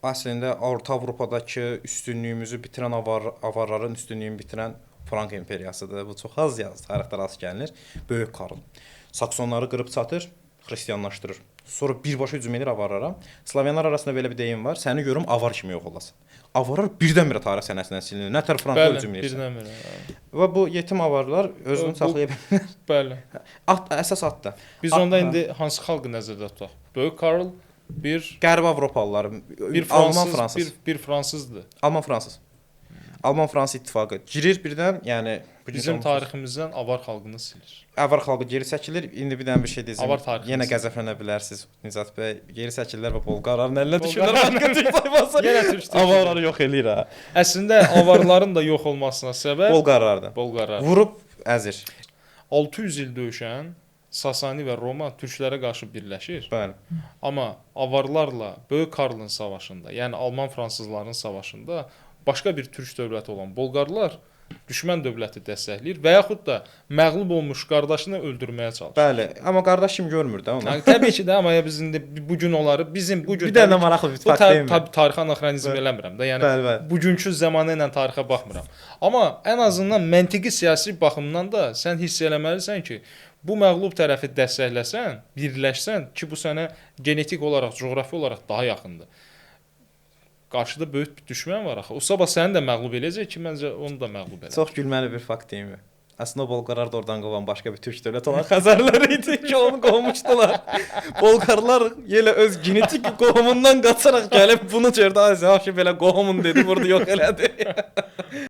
Əslində Orta Avropadakı üstünlüyümüzü bitirən avarların üstünlüyünü bitirən Frank imperiyasıdır. Bu çox az tarixdə rast gəlinir. Böyük Karl. Saksonları qırıb çatır, xristianlaşdırır. Sonra birbaşa hücum edir avarlara. Slavyanlar arasında belə bir deyim var. Səni görüm avar kimi yox olasan. Avarlar birdən-birə tarix sənəsindən silinir. Nə tər Franka hücum edirsən. Birdən-birə. Və bu yetim avarlar özünü saxlaya bilmirlər. Bəli. Əsas atda. Biz onda indi hansı xalqı nəzərdə tutaq? Böyük Karl, bir Qərb Avropalılar, Alman Fransız, bir fransızdır. Alman Fransız. Alman-Fransız ittifaqı girir birdən, yəni Bizim tariximizdən avar xalqını silir. Avar xalqı geri çəkilir. İndi bir dənə bir şey deyəcəm. Avar tariximiz. Yenə qəzəblənə bilərsiniz Nizat bəy. Geri çəkirlər və Bolqarların əlinə düşürlər. Başqa türk tayfası. Yenə türk avarları yox eləyir ha. Əslində avarların da yox olmasına səbəb Bolqarlardır. Bolqarlar. Vurub əzir. 600 il döyüşən Sasani və Roma türklərə qarşı birləşir. Bəli. Amma avarlarla Böyük Karlın savaşında, yəni Alman fransızların savaşında başqa bir türk dövləti olan Bolqarlar düşmən dövləti dəstəkləyir və yaxud da məğlub olmuş qardaşını öldürməyə çalışır. Bəli, amma qardaş kim görmür də onu. Yəni, təbii ki də, amma ya biz indi bu gün onları bizim bu gün bir dənə maraqlı bir fakt deyim. Tabii tarixi anexronizm eləmirəm də. Yəni bəli. Bugünkü zamanı ilə tarixə baxmıram. Amma ən azından məntiqi siyasi baxımdan da sən hiss eləməlisən ki, bu məğlub tərəfi dəstəkləsən, birləşsən ki, bu sənə genetik olaraq, coğrafi olaraq daha yaxındır. Qarşıda böyük bir düşmən var axı. O sabah səni də məğlub eləyəcək ki, məncə onu da məğlub edər. Çox gülməli bir fakt deyim. Əslində Bolqarlar da oradan qovan başqa bir türk dövləti olan Xəzərlər idi ki, onu qovmuşdular. Bolqarlar yenə öz genetik qohumundan qaçaraq gəlib bunu gördü. Ay, yaxşı belə qohumun dedi, burada yox elədi.